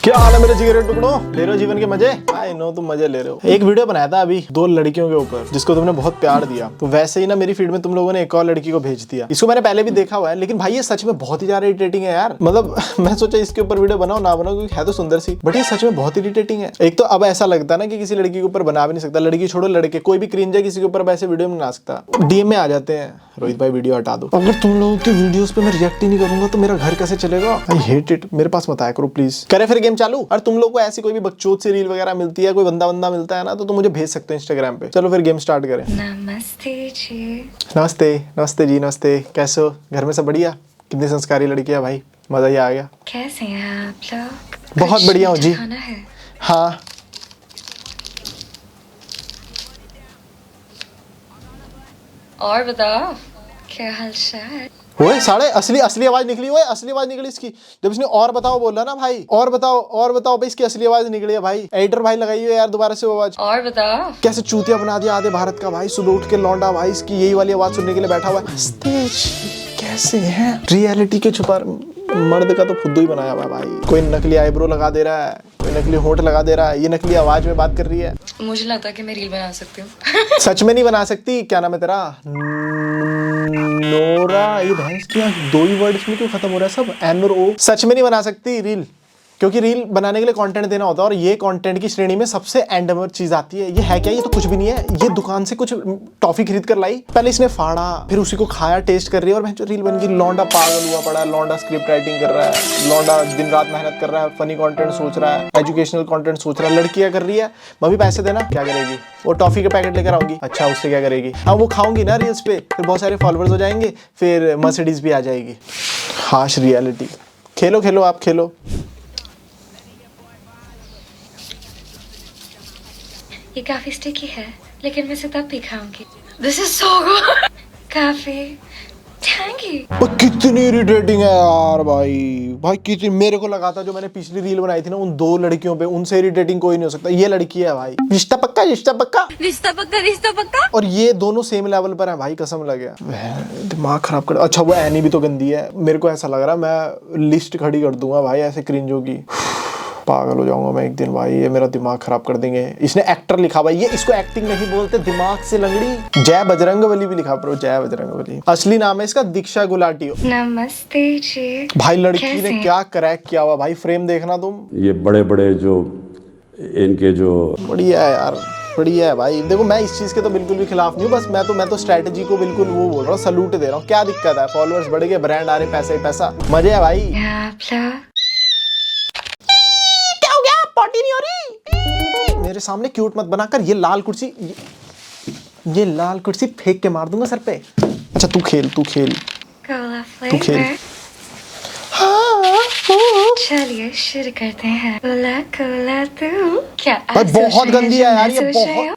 क्या हाल है मेरे जिगरे टुकड़ों, ले रहे हो जीवन के मजे? आई नो तुम मजे ले रहे हो। एक वीडियो बनाया था अभी दो लड़कियों के ऊपर जिसको तुमने बहुत प्यार दिया, तो वैसे ही ना मेरी फीड में तुम लोगों ने एक और लड़की को भेज दिया। इसको मैंने पहले भी देखा हुआ है, लेकिन भाई ये सच में बहुत ही ज्यादा इरिटेटिंग है यार। मतलब मैं सोचा इसके ऊपर वीडियो बनाओ ना बनाओ, क्योंकि है तो सुंदर सी, बट ये सच में बहुत इरिटेटिंग है। एक तो अब ऐसा लगता है ना कि किसी लड़की के ऊपर बना भी नहीं सकता, लड़की छोड़ो लड़के, कोई भी क्रिंज है किसी के ऊपर ऐसे वीडियो बना सकता। डीएम में आ जाते हैं, रोहित भाई वीडियो हटा दो। अगर तुम लोगों की वीडियोस पे मैं रिएक्ट ही नहीं करूंगा तो मेरा घर कैसे चलेगा? I hate it. मेरे पास मत आया करो प्लीज। करे फिर गेम चालू। और तुम लोग को ऐसी कोई भी बकचोद से रील वगैरह मिलती है, कोई बंदा मिलता है ना, तो तुम मुझे भेज सकते हो इंस्टाग्राम पे। चलो फिर गेम स्टार्ट करें। नमस्ते जी। नमस्ते नमस्ते जी, नमस्ते। कैसे हो? घर में सब बढ़िया? कितनी संस्कारी लड़की है भाई, मजा ही आ गया। कैसे हैं आप लोग? बहुत बढ़िया हूँ जी। खाना है? हाँ और बताओ क्या हाल चाल? ओए साले, असली आवाज निकली। ओए असली आवाज निकली इसकी जब इसने और बताओ बोला ना भाई। और बताओ भाई, इसकी असली आवाज निकली है भाई। एडिटर भाई लगाइए यार दोबारा से वो आवाज। और बताओ कैसे चूतिया बना दिया आधे भारत का भाई। सुबह उठ के लौंडा भाई इसकी यही वाली आवाज सुनने के लिए बैठा हुआ है। कैसे हैं? रियलिटी के छुपा मर्द का तो फुद्दू ही बनाया हुआ है भाई। कोई नकली आईब्रो लगा दे रहा है, कोई नकली होंठ लगा दे रहा है, ये नकली आवाज में बात कर रही है। मुझे लगता है कि मैं रील बना सकती हूँ। सच में नहीं बना सकती। क्या नाम है तेरा? नोरा। ये भैंस क्या दो ही वर्ड इसमें क्यों खत्म हो रहा है सब? एन और ओ। सच में नहीं बना सकती रील, क्योंकि रील बनाने के लिए कंटेंट देना होता है, और ये कंटेंट की श्रेणी में सबसे एंड में चीज आती है। ये है क्या? ये तो कुछ भी नहीं है। ये दुकान से कुछ टॉफी खरीद कर लाई, पहले इसने फाड़ा, फिर उसी को खाया, टेस्ट कर रही है, और जो रील बन गई। लौंडा पागल हुआ पड़ा है, लौंडा स्क्रिप्ट राइटिंग कर रहा है, लौंडा दिन रात मेहनत कर रहा है, फनी कंटेंट सोच रहा है, एजुकेशनल कंटेंट सोच रहा है। लड़की क्या कर रही है? मम्मी पैसे देना। क्या करेगी वो? टॉफी के पैकेट लेकर आऊंगी। अच्छा उससे क्या करेगी? हाँ वो खाऊंगी ना रील्स पे, फिर बहुत सारे फॉलोअर्स हो जाएंगे, फिर मर्सिडीज भी आ जाएगी। हाश रियलिटी। खेलो खेलो, आप खेलो। ये काफी स्टिकी है, लेकिन मैं इसे तब भी खाऊंगी। This is so good. काफी टैंगी। कितनी इरिटेटिंग है यार भाई कितनी। मेरे को लगा था जो मैंने पिछली रील बनाई थी ना उन दो लड़कियों पे, उनसे इरिटेटिंग कोई नहीं हो सकता। ये लड़की है भाई, रिश्ता पक्का रिश्ता पक्का रिश्ता पक्का रिश्ता पक्का। और ये दोनों सेम लेवल पर है भाई, कसम लगे। दिमाग खराब कर। अच्छा वो एनी भी तो गंदी है। मेरे को ऐसा लग रहा है मैं लिस्ट खड़ी कर दूंगा भाई ऐसे क्रिंजों की। पागल हो जाऊंगा मैं एक दिन भाई, ये मेरा दिमाग खराब कर देंगे। इसने एक्टर लिखा भाई, ये इसको एक्टिंग नहीं बोलते, दिमाग से लंगड़ी। जय बजरंगबली भी लिखा, प्रो जय बजरंगबली। असली नाम है इसका दीक्षा गुलाटी। नमस्ते जी। भाई लड़की ने क्या क्रैक किया हुआ भाई, फ्रेम देखना तुम। ये बड़े बड़े जो इनके जो बढ़िया है यार, बढ़िया है भाई। देखो मैं इस चीज के तो बिल्कुल भी खिलाफ नहीं हूँ, बस मैं तो स्ट्रेटेजी को बिल्कुल वो बोल रहा हूँ, सलूट दे रहा हूँ। क्या दिक्कत है? फॉलोअर्स बढ़ गए, ब्रांड आ रहे, पैसे ही पैसा, मजे है भाई। आप लोग पार्टी नहीं हो रही। मेरे सामने क्यूट मत बनाकर। ये लाल कुर्सी फेंक के मार दूंगा सर पे। अच्छा तू खेल कोला तू खेल। फ्लेवर। चलिए शुरू करते हैं। कोला कोला तू क्या भाई बहुत गंदी है यार ये, बहुत।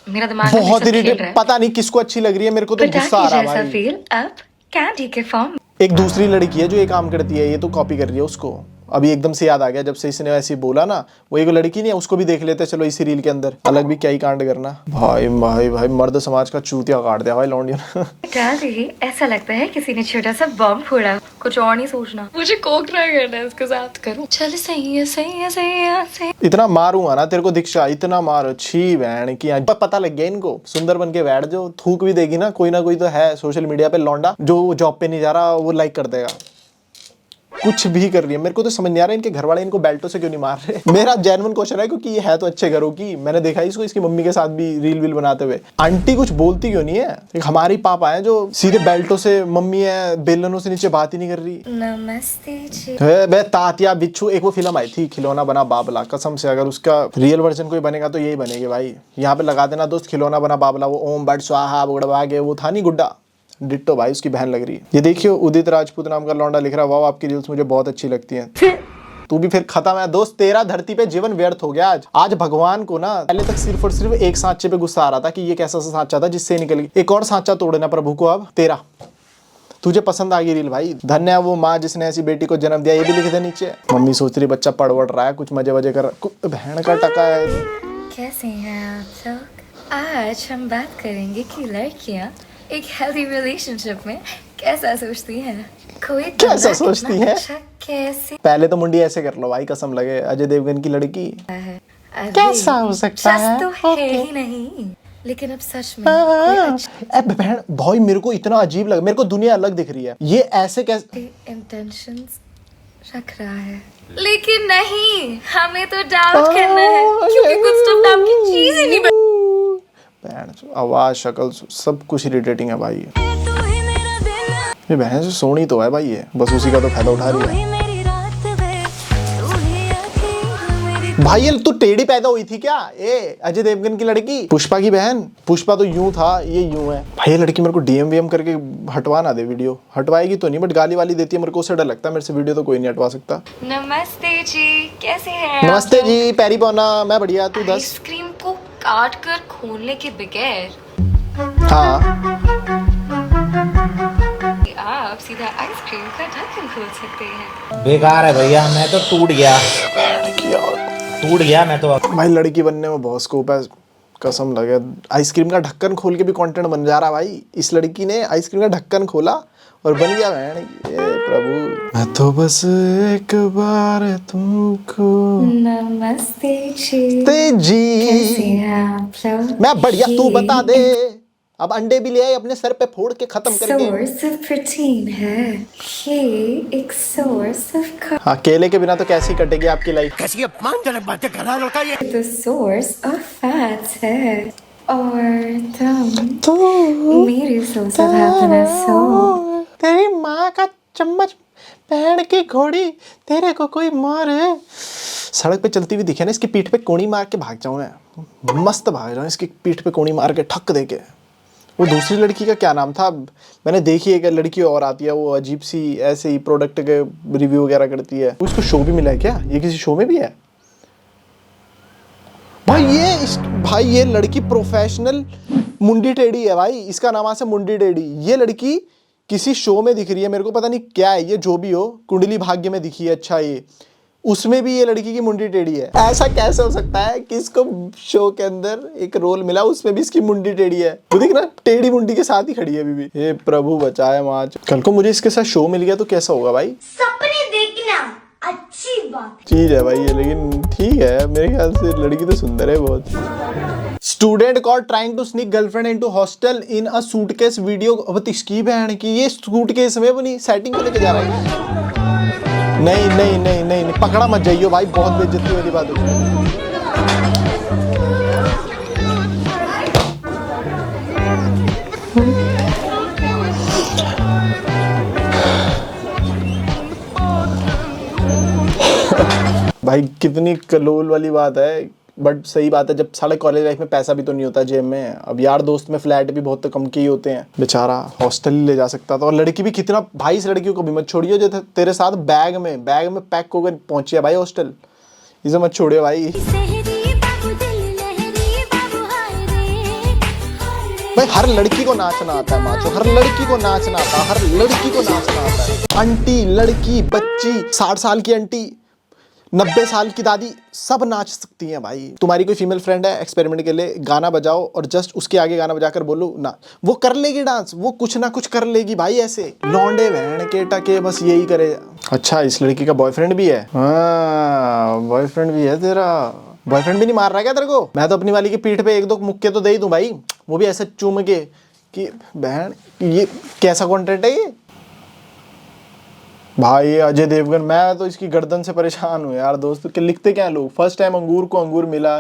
मेरा दिमाग बहुत इरिटेट। पता नहीं किसको अच्छी लग रही है, मेरे को तो गुस्सा आ रहा है भाई। फील अब कैंडी के फॉर्म। एक दूसरी लड़की है जो ये काम करती है, ये तो कॉपी कर रही है उसको। अभी एकदम से याद आ गया जब से इसने ऐसे बोला ना, वो एक लड़की नहीं है, उसको भी देख लेते चलो इसी रील के अंदर। अलग भी क्या ही कांड करना। भाई मर्द समाज का चूतिया काट दिया भाई लौंडिया। डाल ही ऐसा लगता है किसी ने छोटा सा बम फोड़ा। कुछ और नहीं सोचना, मुझे कोक ट्राई करना है, उसके साथ करूं। चल सही है। इतना मारूंगा ना तेरे को दीक्षा, इतना मारो। छी बहन की पता लग गया इनको। सुंदर बन के बैठ जो, थूक भी देगी ना कोई तो है सोशल मीडिया पे लौंडा जो जॉब पे नहीं जा रहा, वो लाइक कर देगा। कुछ भी कर रही है। मेरे को तो समझ नहीं आ रहा इनके घर वाले इनको बेल्टों से क्यों नहीं मार रहे। मेरा जेन्युइन क्वेश्चन है, क्योंकि ये है तो अच्छे घरों की। मैंने देखा इसको इसकी मम्मी के साथ भी रील बनाते हुए। आंटी कुछ बोलती क्यों नहीं है? एक हमारी पापा है जो सीधे बेल्टों से, मम्मी है बेलनों से नीचे बात ही नहीं कर रही। नमस्ते जी। बे तातिया बिच्छू। एक वो फिल्म आई थी खिलौना बना बाबला, कसम से अगर उसका रियल वर्जन कोई बनेगा तो यही बनेगी भाई। यहाँ पे लगा देना दोस्त, खिलौना बना बाबला। वो ओम बट स्वाहा बुड़वा के वो था नहीं गुड्डा, डिट्टो भाई उसकी बहन लग रही है। ये देखियो उदित राजपूत नाम का लौंडा लिख रहा है, वाह आपकी रील्स मुझे बहुत अच्छी लगती हैं। तू भी फिर खत्म है दोस्त, तेरा धरती पे जीवन व्यर्थ हो गया आज भगवान को ना पहले तक सिर्फ और सिर्फ एक सांचे पे गुस्सा आ रहा था कि ये कैसा सा सांचा था जिससे निकल गई। एक और सांचा तोड़ना प्रभु को अब तेरा। तुझे पसंद आ गई रील भाई, धन्य है वो माँ जिसने ऐसी बेटी को जन्म दिया। ये भी लिख दे नीचे। मम्मी सोच रही बच्चा पढ़ वढ़ रहा है, कुछ मजे कर। बहन का टका है। कैसे हैं आप लोग? आज हम बात करेंगे कि लड़कियां एक हेल्दी रिलेशनशिप में कैसा सोचती है कोई कैसा बंदा सोचती कितना है? अच्छा कैसे पहले तो मुंडी ऐसे कर लो भाई, कसम लगे अजय देवगन की लड़की। है। अरे, कैसा हो सकता है? सच तो है ही नहीं, लेकिन अब सच में कोई अच्छे बहन भाई मेरे को इतना अजीब लगा, मेरे को दुनिया अलग दिख रही है। ये ऐसे कैसे इंटेंशंस रख रहा है, लेकिन नहीं, हमें तो डाउट करना है क्योंकि कुछ तो नाम की चीज ही नहीं बहन आवाज शक्ल सब कुछ इरिटेटिंग है भाई। ये बहन से सोनी तो है भाई, ये बस उसी का तो फायदा उठा रही है भाई। ये तू टेढ़ी पैदा हुई थी क्या? ए अजय देवगन की लड़की, पुष्पा की बहन। पुष्पा तो यूं था, ये यूं है भाई। ये लड़की मेरे को डीएम वीएम करके हटवा ना दे वीडियो। हटवाएगी तो नहीं, बट गाली वाली देती है मेरे को, उससे डर लगता है। मेरे से वीडियो तो कोई नहीं हटवा सकता। नमस्ते जी, कैसे हैं? नमस्ते जी, पैरी पौना। मैं बढ़िया, तू दस। आइसक्रीम को काट कर खोलने के बगैर हाँ आप सीधा आइसक्रीम का ढक्कन खोल सकते हैं। बेकार है भैया, मैं तो टूट गया मैं तो। भाई लड़की बनने में बहुत स्कोप है, कसम लगे। आइसक्रीम का ढक्कन खोल के भी कंटेंट बन जा रहा भाई। इस लड़की ने आइसक्रीम का ढक्कन खोला और बन गया बहन। ये प्रभु, मैं तो बस एक बार तुमको नमस्ते जी, तेजी। कैसे हैं आप लोग? मैं बढ़िया, तू बता दे। अब अंडे भी ले आए, अपने सर पे फोड़ के खत्म करके। सोर्स ऑफ प्रोटीन है ये, एक सोर्स ऑफ हाँ, केले के बिना तो कैसे ही कटेगी आपकी life. The source of fats है, और तुम तो मेरे सोर्स ऑफ हैप्पीनेस हो। तेरी माँ का चम्मच पैर की घोड़ी, तेरे को कोई मारे। सड़क पे चलती हुई दिखे ना, इसकी पीठ पे कोणी मार के भाग जाऊं मैं। मस्त भाग जाऊं इसकी पीठ पे कोणी मार के, ठक दे के। वो दूसरी लड़की का क्या नाम था? मैंने देखी है, एक लड़की और आती है, वो अजीब सी ऐसे ही प्रोडक्ट के रिव्यू वगैरह करती है। उसको शो भी मिला है क्या? ये किसी शो में भी है भाई ये लड़की प्रोफेशनल मुंडी टेढ़ी है भाई। इसका नाम है मुंडी टेढ़ी। ये लड़की किसी शो में दिख रही है, मेरे को पता नहीं क्या है ये, जो भी हो। कुंडली भाग्य में दिखी है, अच्छा ये उसमें भी ये लड़की की मुंडी टेढ़ी है। ऐसा कैसे हो सकता है कि इसको शो के अंदर एक रोल मिला, उसमें भी इसकी मुंडी टेढ़ी है। वो देख ना, टेढ़ी मुंडी के साथ ही खड़ी है अभी भी। हे प्रभु बचाए माँ। कल को मुझे इसके साथ शो मिल गया तो कैसा होगा भाई? सपने देखना अच्छी बात चीज है भाई ये, लेकिन ठीक है मेरे ख्याल से लड़की तो सुंदर है बहुत। Student caught trying to sneak girlfriend into hostel in a suitcase video. अब इसकी बहन की ये सूटकेस में अपनी सेटिंग को लेके जा रहा है। नहीं नहीं नहीं नहीं नहीं, पकड़ा मत जाइयो भाई, बहुत बेइज्जती वाली बात होगी। भाई कितनी कलोल वाली बात है, बट सही बात है। जब साढ़े कॉलेज लाइफ में पैसा भी तो नहीं होता जेब में। अब यार दोस्त में फ्लैट भी बहुत कम के ही होते हैं। बेचारा हॉस्टल ही ले जा सकता था। और लड़की भी कितना भाई, इस लड़कियों को भी मत छोड़ियो जो तेरे साथ बैग में पैक होकर पहुंची है भाई हॉस्टल। इसे मत छोड़ियो भाई। भाई हर लड़की को नाचना आता है माचो, हर लड़की को नाचना आता है, हर लड़की को नाचना आता है। आंटी, लड़की, बच्ची, 60 साल की आंटी, 90 साल की दादी, सब नाच सकती हैं भाई। तुम्हारी कोई फीमेल फ्रेंड है, एक्सपेरिमेंट के लिए गाना बजाओ और जस्ट उसके आगे गाना बजाकर बोलो ना, वो कर लेगी डांस, वो कुछ ना कुछ कर लेगी भाई। ऐसे लौंडे बहन के टके बस यही करे। अच्छा, इस लड़की का बॉयफ्रेंड भी है? हाँ, बॉयफ्रेंड भी है तेरा। बॉयफ्रेंड भी नहीं मार रहा क्या तेरे को? मैं तो अपनी वाली की पीठ पे 1-2 मुक्के तो दे ही दूं भाई, वो भी ऐसे चूम के कि बहन ये कैसा कंटेंट है ये भाई। अजय देवगन, मैं तो इसकी गर्दन से परेशान हूँ यार दोस्त। के लिखते क्या लोग, फर्स्ट टाइम अंगूर को अंगूर मिला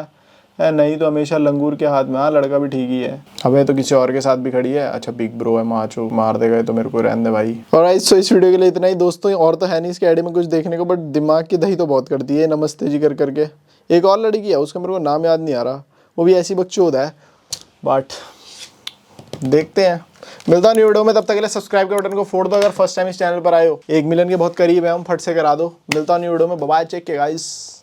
है, नहीं तो हमेशा लंगूर के हाथ में। हाँ, लड़का भी ठीक ही है। अबे तो किसी और के साथ भी खड़ी है। अच्छा, बिग ब्रो है, माचो मार देगा तो मेरे को रहने दे भाई। और इस वीडियो के लिए इतना ही दोस्तों। और तो है नहीं इसके आईडी में कुछ देखने को, बट दिमाग की दही तो बहुत करती है नमस्ते जी कर करके। एक और लड़की है, उसका मेरे को नाम याद नहीं आ रहा, वो भी ऐसी बकचोद है। बट देखते हैं, मिलता हूं न्यू वीडियो में। तब तक के लिए सब्सक्राइब के बटन को फोड़ दो अगर फर्स्ट टाइम इस चैनल पर आए हो। 1 मिलियन के बहुत करीब है हम, फट से करा दो। मिलता हूं न्यू वीडियो में। बाय, चेक के गाइस।